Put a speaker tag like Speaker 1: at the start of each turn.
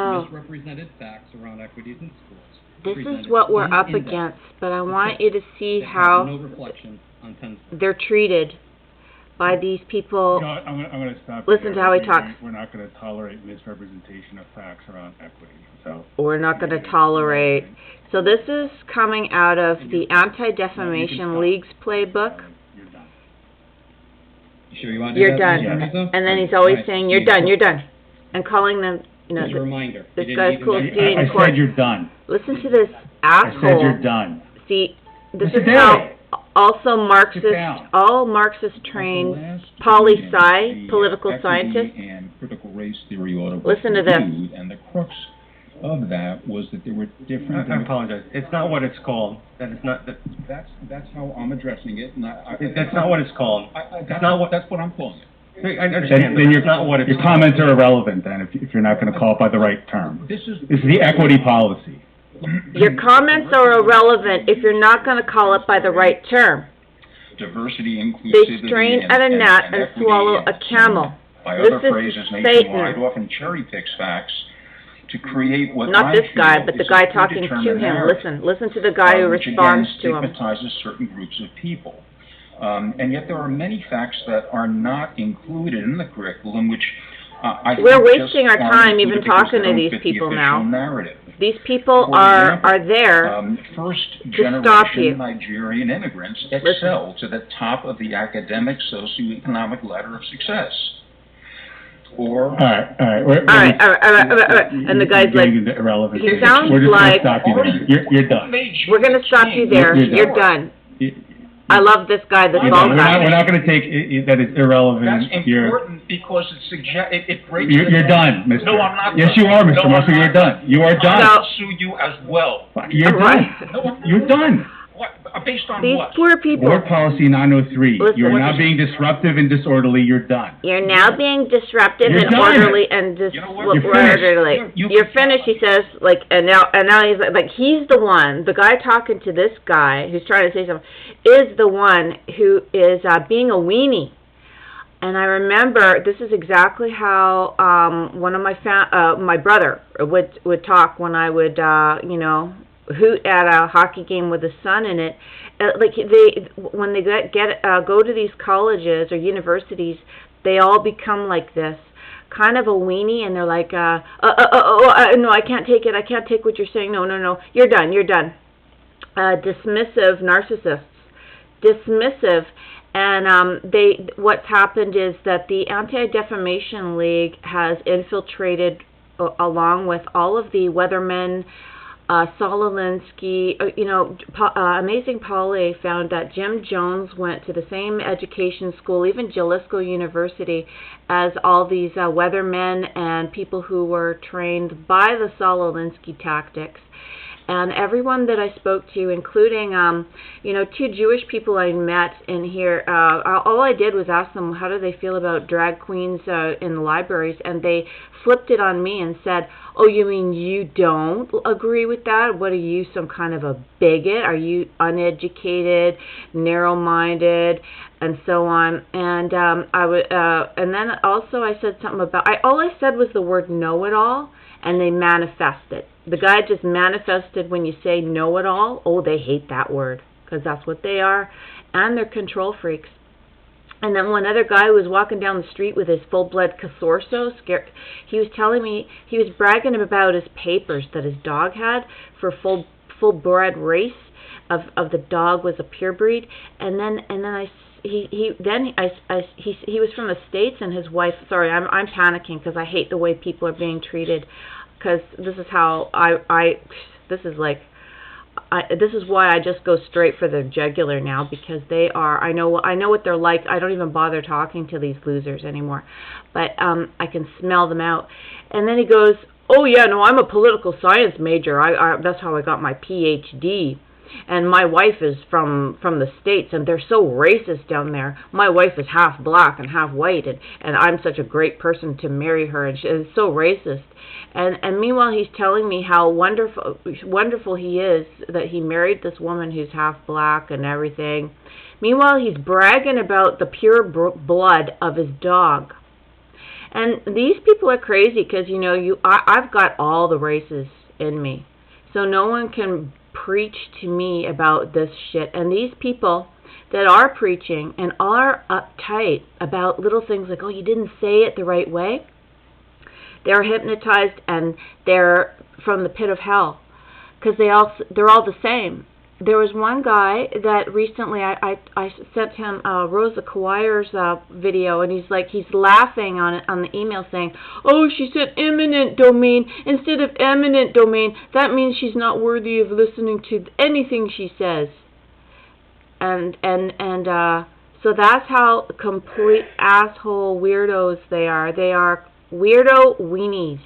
Speaker 1: Oh.
Speaker 2: misrepresented facts around equities in schools.
Speaker 1: This is what we're up against, but I want you to see how
Speaker 2: no reflection on Penn's
Speaker 1: they're treated by these people.
Speaker 3: You know, I'm going to stop.
Speaker 1: Listen to how he talks.
Speaker 3: We're not going to tolerate misrepresentation of facts around equity. So
Speaker 1: We're not going to tolerate. So this is coming out of the Anti-Defamation League's playbook.
Speaker 3: you're done.
Speaker 2: You sure you want to do
Speaker 1: You're
Speaker 2: that?
Speaker 1: done. And then he's always saying, you're done, you're done. And calling them, you know,
Speaker 2: Just a reminder.
Speaker 1: this
Speaker 2: You
Speaker 1: guy's
Speaker 2: didn't
Speaker 1: cool
Speaker 2: need to
Speaker 1: Steve
Speaker 3: I
Speaker 1: in court.
Speaker 3: said you're done.
Speaker 1: Listen to this
Speaker 3: I said
Speaker 1: asshole.
Speaker 3: you're done.
Speaker 1: See, this
Speaker 3: Mr.
Speaker 1: is how
Speaker 3: Daly.
Speaker 1: also Marxist,
Speaker 3: down.
Speaker 1: all Marxist trained poli-sci, political scientists.
Speaker 4: And critical race theory ought to
Speaker 1: Listen to this.
Speaker 4: include, and the crux of that was that there were different.
Speaker 3: I apologize. It's not what it's called. That is not.
Speaker 4: That's how I'm addressing it. And
Speaker 3: That's not what it's called.
Speaker 4: That's not what. That's what I'm calling it.
Speaker 3: I understand. Then your comments are irrelevant. Then, if you're not going to call it by the right term.
Speaker 4: This is
Speaker 3: the equity policy.
Speaker 1: Your comments are irrelevant if you're not going to call it by the right term.
Speaker 4: diversity, inclusivity,
Speaker 1: They strain at a gnat and
Speaker 4: equity
Speaker 1: swallow a camel.
Speaker 4: By
Speaker 1: This
Speaker 4: other
Speaker 1: is
Speaker 4: phrases
Speaker 1: Satan.
Speaker 4: nationwide often cherry picks facts to create what
Speaker 1: Not
Speaker 4: I
Speaker 1: this guy,
Speaker 4: feel
Speaker 1: but the
Speaker 4: is
Speaker 1: guy
Speaker 4: a
Speaker 1: talking to
Speaker 4: predetermined
Speaker 1: him.
Speaker 4: narrative,
Speaker 1: Listen to the guy who
Speaker 4: which
Speaker 1: responds
Speaker 4: again
Speaker 1: to him.
Speaker 4: stigmatizes certain groups of people. And yet there are many facts that are not included in the curriculum, which I think
Speaker 1: We're
Speaker 4: just
Speaker 1: wasting our
Speaker 4: aren't
Speaker 1: time
Speaker 4: included
Speaker 1: even
Speaker 4: because
Speaker 1: talking
Speaker 4: they
Speaker 1: to
Speaker 4: don't
Speaker 1: these
Speaker 4: fit the
Speaker 1: people
Speaker 4: official
Speaker 1: now.
Speaker 4: narrative.
Speaker 1: These people
Speaker 4: For
Speaker 1: are
Speaker 4: example,
Speaker 1: there
Speaker 4: first
Speaker 1: to stop you.
Speaker 4: generation Nigerian immigrants excel to the top of the academic socioeconomic ladder of success. Or
Speaker 3: All right.
Speaker 1: And the guy's like,
Speaker 3: irrelevant.
Speaker 1: he sounds
Speaker 3: We're just
Speaker 1: like-
Speaker 3: gonna stop you there. You're done.
Speaker 1: we're going to stop you there. You're done. I love this guy, this
Speaker 3: You're
Speaker 1: bald
Speaker 3: done.
Speaker 1: guy.
Speaker 3: We're not going to take that is irrelevant.
Speaker 4: that's important because it breaks
Speaker 3: You're
Speaker 4: the
Speaker 3: done, Mr.
Speaker 4: No, I'm not
Speaker 3: Yes,
Speaker 4: done.
Speaker 3: you are, Mr.
Speaker 4: No,
Speaker 3: Muscle.
Speaker 4: I'm
Speaker 3: You're
Speaker 4: not
Speaker 3: done. You are done.
Speaker 1: No.
Speaker 4: I'll sue you as well.
Speaker 3: You're
Speaker 1: Right.
Speaker 3: done.
Speaker 4: No, I'm not.
Speaker 3: You're done.
Speaker 4: What? Based on
Speaker 1: These
Speaker 4: what?
Speaker 1: poor people.
Speaker 3: Board policy 903.
Speaker 1: Listen.
Speaker 3: You're
Speaker 1: What
Speaker 3: now
Speaker 4: is-
Speaker 3: being disruptive and disorderly. You're done.
Speaker 1: You're now being disruptive
Speaker 3: You're
Speaker 1: and
Speaker 3: done.
Speaker 1: orderly and
Speaker 4: You know what?
Speaker 3: You're finished.
Speaker 1: disorderly.
Speaker 4: You
Speaker 1: You're
Speaker 4: can
Speaker 1: finished,
Speaker 4: tell
Speaker 1: he says, like, and now he's like he's the one, the guy talking to this guy who's trying to say something, is the one who is being a weenie. And I remember this is exactly how one of my brother would talk when I would hoot at a hockey game with a son in it. Like when they go to these colleges or universities, they all become like this, kind of a weenie, and they're like, no, I can't take it. I can't take what you're saying. No, you're done. Dismissive narcissists, dismissive. And what's happened is that the Anti-Defamation League has infiltrated, along with all of the weathermen, Saul Alinsky, Amazing Polly found that Jim Jones went to the same education school, even Jalisco University, as all these weathermen and people who were trained by the Saul Alinsky tactics. And everyone that I spoke to, including, 2 Jewish people I met in here, all I did was ask them how do they feel about drag queens in the libraries, and they flipped it on me and said, oh, you mean you don't agree with that? What are you, some kind of a bigot? Are you uneducated, narrow-minded, and so on? And and then also I said something about, all I said was the word know-it-all, and they manifested. The guy just manifested when you say know-it-all. Oh, they hate that word, because that's what they are, and they're control freaks. And then one other guy who was walking down the street with his full-blood casorso, he was telling me, he was bragging about his papers that his dog had for full-bred race of the dog was a purebred, and then he was from the States, and his wife, sorry, I'm panicking because I hate the way people are being treated, because this is how this is why I just go straight for the jugular now, because they are, I know what they're like. I don't even bother talking to these losers anymore, but I can smell them out. And then he goes, oh yeah, no, I'm a political science major. That's how I got my PhD. And my wife is from the States, and they're so racist down there. My wife is half black and half white, and I'm such a great person to marry her, and she is so racist. And meanwhile, he's telling me how wonderful he is that he married this woman who's half black and everything. Meanwhile, he's bragging about the pure blood of his dog. And these people are crazy because, you know, I've got all the races in me. So no one can preach to me about this shit. And these people that are preaching and are uptight about little things like, oh, you didn't say it the right way, they're hypnotized and they're from the pit of hell because they're all the same. There was one guy that recently I sent him Rosa Kawaire's video, and he's laughing on the email saying, oh, she said eminent domain instead of eminent domain. That means she's not worthy of listening to anything she says. And so that's how complete asshole weirdos they are. They are weirdo weenies.